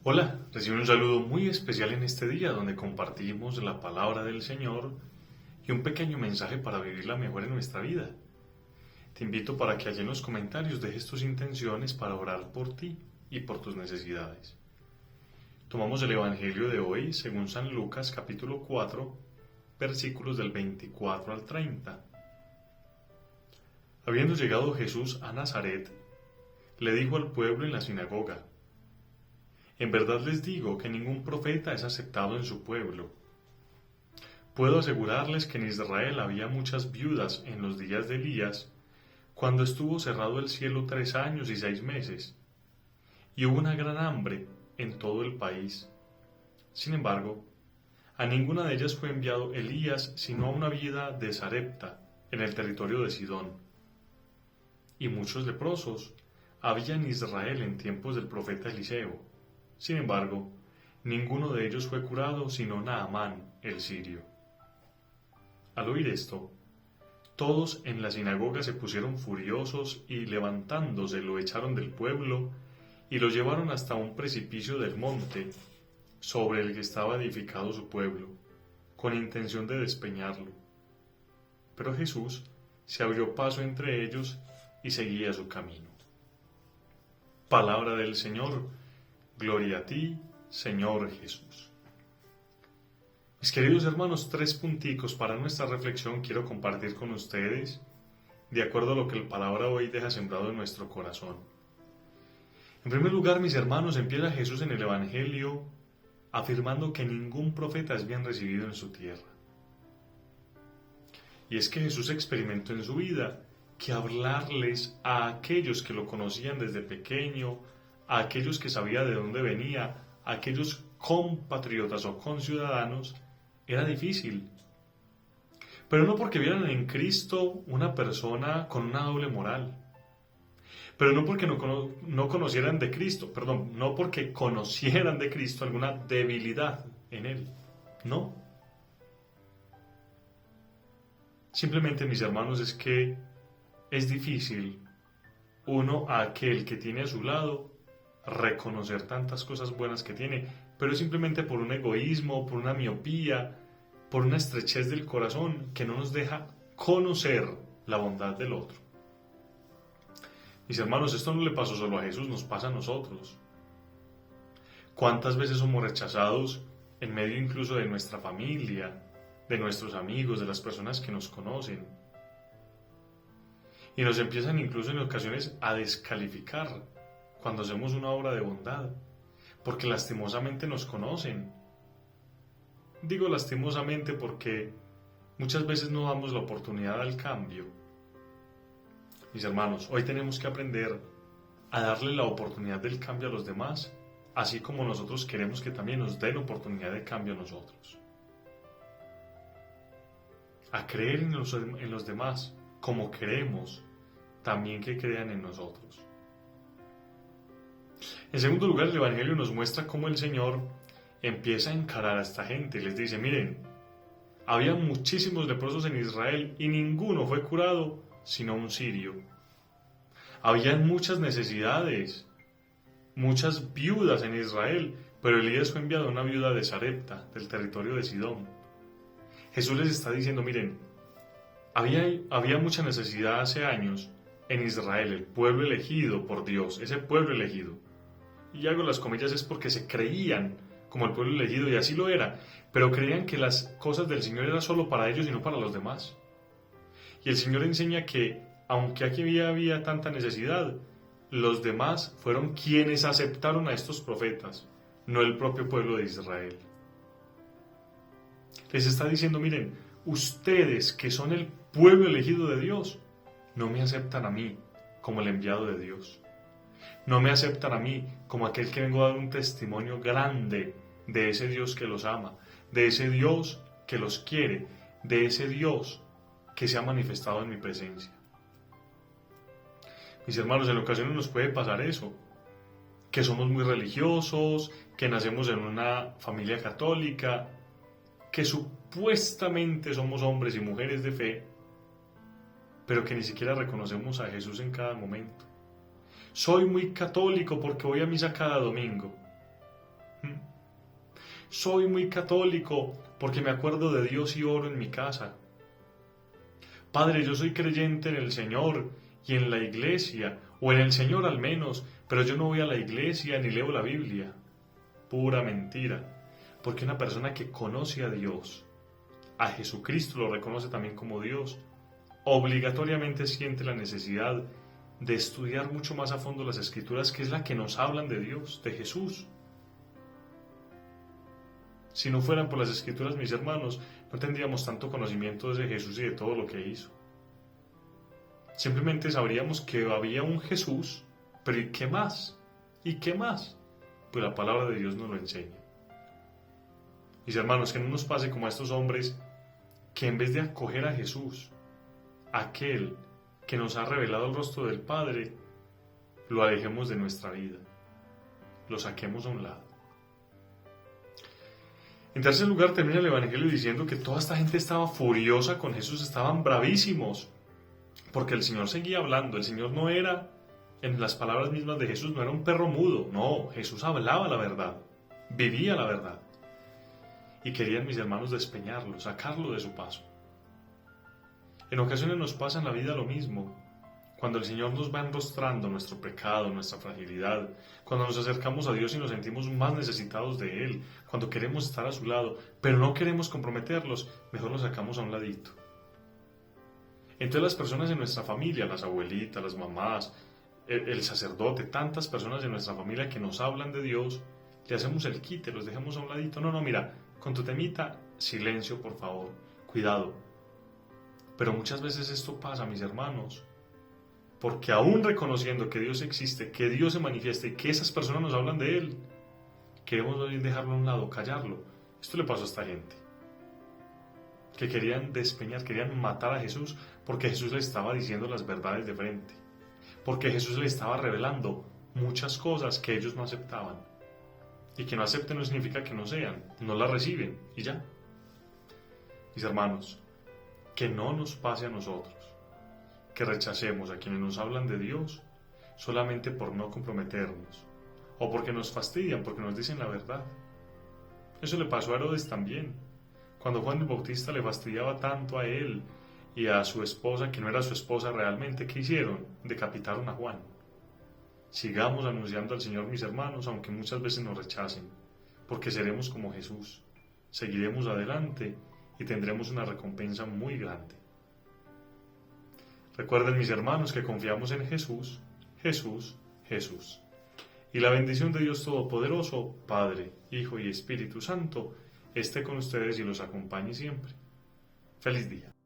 Hola, recibe un saludo muy especial en este día donde compartimos la palabra del Señor y un pequeño mensaje para vivirla mejor en nuestra vida. Te invito para que allí en los comentarios dejes tus intenciones para orar por ti y por tus necesidades. Tomamos el Evangelio de hoy según San Lucas capítulo 4, versículos del 24 al 30. Habiendo llegado Jesús a Nazaret, le dijo al pueblo en la sinagoga: En verdad les digo que ningún profeta es aceptado en su pueblo. Puedo asegurarles que en Israel había muchas viudas en los días de Elías, cuando estuvo cerrado el cielo 3 años y 6 meses, y hubo una gran hambre en todo el país. Sin embargo, a ninguna de ellas fue enviado Elías, sino a una viuda de Sarepta, en el territorio de Sidón. Y muchos leprosos había en Israel en tiempos del profeta Eliseo. Sin embargo, ninguno de ellos fue curado, sino Naamán el sirio. Al oír esto, todos en la sinagoga se pusieron furiosos y levantándose lo echaron del pueblo y lo llevaron hasta un precipicio del monte sobre el que estaba edificado su pueblo, con intención de despeñarlo. Pero Jesús se abrió paso entre ellos y seguía su camino. Palabra del Señor. Gloria a ti, Señor Jesús. Mis queridos hermanos, 3 punticos para nuestra reflexión quiero compartir con ustedes, de acuerdo a lo que la palabra hoy deja sembrado en nuestro corazón. En primer lugar, mis hermanos, empieza Jesús en el Evangelio afirmando que ningún profeta es bien recibido en su tierra. Y es que Jesús experimentó en su vida que hablarles a aquellos que lo conocían desde pequeño, a aquellos que sabía de dónde venía, a aquellos compatriotas o conciudadanos, era difícil. Pero no porque vieran en Cristo una persona con una doble moral. Pero no porque no conocieran de Cristo, no porque conocieran de Cristo alguna debilidad en Él. No. Simplemente, mis hermanos, es que es difícil uno a aquel que tiene a su lado reconocer tantas cosas buenas que tiene, pero es simplemente por un egoísmo, por una miopía, por una estrechez del corazón que no nos deja conocer la bondad del otro. Mis hermanos, esto no le pasó solo a Jesús, nos pasa a nosotros. ¿Cuántas veces somos rechazados en medio incluso de nuestra familia, de nuestros amigos, de las personas que nos conocen? Y nos empiezan incluso en ocasiones a descalificar cuando hacemos una obra de bondad, porque lastimosamente nos conocen. Digo lastimosamente porque muchas veces no damos la oportunidad al cambio. Mis hermanos, hoy tenemos que aprender a darle la oportunidad del cambio a los demás, así como nosotros queremos que también nos den oportunidad de cambio a nosotros. A creer en los demás como queremos también que crean en nosotros. En segundo lugar, el Evangelio nos muestra cómo el Señor empieza a encarar a esta gente y les dice: miren, había muchísimos leprosos en Israel y ninguno fue curado sino un sirio. Habían muchas necesidades, muchas viudas en Israel, pero Elías fue enviado a una viuda de Sarepta, del territorio de Sidón. Jesús les está diciendo: miren, había mucha necesidad hace años en Israel, el pueblo elegido por Dios, ese pueblo elegido. Y hago las comillas es porque se creían como el pueblo elegido, y así lo era, pero creían que las cosas del Señor eran solo para ellos y no para los demás. Y el Señor enseña que, aunque aquí había tanta necesidad, los demás fueron quienes aceptaron a estos profetas, no el propio pueblo de Israel. Les está diciendo: miren, ustedes que son el pueblo elegido de Dios, no me aceptan a mí como el enviado de Dios. No me aceptan a mí como aquel que vengo a dar un testimonio grande de ese Dios que los ama, de ese Dios que los quiere, de ese Dios que se ha manifestado en mi presencia. Mis hermanos, en ocasiones nos puede pasar eso, que somos muy religiosos, que nacemos en una familia católica, que supuestamente somos hombres y mujeres de fe, pero que ni siquiera reconocemos a Jesús en cada momento. Soy muy católico porque voy a misa cada domingo. soy muy católico porque me acuerdo de Dios y oro en mi casa. Padre, yo soy creyente en el Señor y en la iglesia, o en el Señor al menos, pero yo no voy a la iglesia ni leo la Biblia. Pura mentira, porque una persona que conoce a Dios, a Jesucristo lo reconoce también como Dios, obligatoriamente siente la necesidad de estudiar mucho más a fondo las Escrituras, que es la que nos hablan de Dios, de Jesús. Si no fueran por las Escrituras, mis hermanos, no tendríamos tanto conocimiento de ese Jesús y de todo lo que hizo. Simplemente sabríamos que había un Jesús, pero ¿y qué más? ¿Y qué más? Pues la palabra de Dios nos lo enseña. Mis hermanos, que no nos pase como a estos hombres que en vez de acoger a Jesús, aquel que nos ha revelado el rostro del Padre, lo alejemos de nuestra vida, lo saquemos a un lado. En tercer lugar, termina el Evangelio diciendo que toda esta gente estaba furiosa con Jesús, estaban bravísimos, porque el Señor seguía hablando. El Señor no era, en las palabras mismas de Jesús, no era un perro mudo, no, Jesús hablaba la verdad, vivía la verdad. Y querían, mis hermanos, despeñarlo, sacarlo de su paso. En ocasiones nos pasa en la vida lo mismo. Cuando el Señor nos va enrostrando nuestro pecado, nuestra fragilidad, cuando nos acercamos a Dios y nos sentimos más necesitados de Él, cuando queremos estar a su lado, pero no queremos comprometerlos, mejor los sacamos a un ladito. Entonces las personas en nuestra familia, las abuelitas, las mamás, el sacerdote, tantas personas en nuestra familia que nos hablan de Dios, le hacemos el quite, los dejamos a un ladito. No, mira, con tu temita, silencio por favor, cuidado. Pero muchas veces esto pasa, mis hermanos, porque aún reconociendo que Dios existe, que Dios se manifiesta y que esas personas nos hablan de Él, queremos dejarlo a un lado, callarlo. Esto le pasó a esta gente, que querían despeñar, querían matar a Jesús, porque Jesús le estaba diciendo las verdades de frente, porque Jesús le estaba revelando muchas cosas que ellos no aceptaban. Y que no acepten no significa que no sean, no las reciben y ya. Mis hermanos, que no nos pase a nosotros, que rechacemos a quienes nos hablan de Dios solamente por no comprometernos, o porque nos fastidian, porque nos dicen la verdad. Eso le pasó a Herodes también, cuando Juan el Bautista le fastidiaba tanto a él y a su esposa, que no era su esposa realmente. ¿Qué hicieron? Decapitaron a Juan. Sigamos anunciando al Señor, mis hermanos, aunque muchas veces nos rechacen, porque seremos como Jesús, seguiremos adelante y tendremos una recompensa muy grande. Recuerden, mis hermanos, que confiamos en Jesús, Jesús, Jesús. Y la bendición de Dios Todopoderoso, Padre, Hijo y Espíritu Santo, esté con ustedes y los acompañe siempre. Feliz día.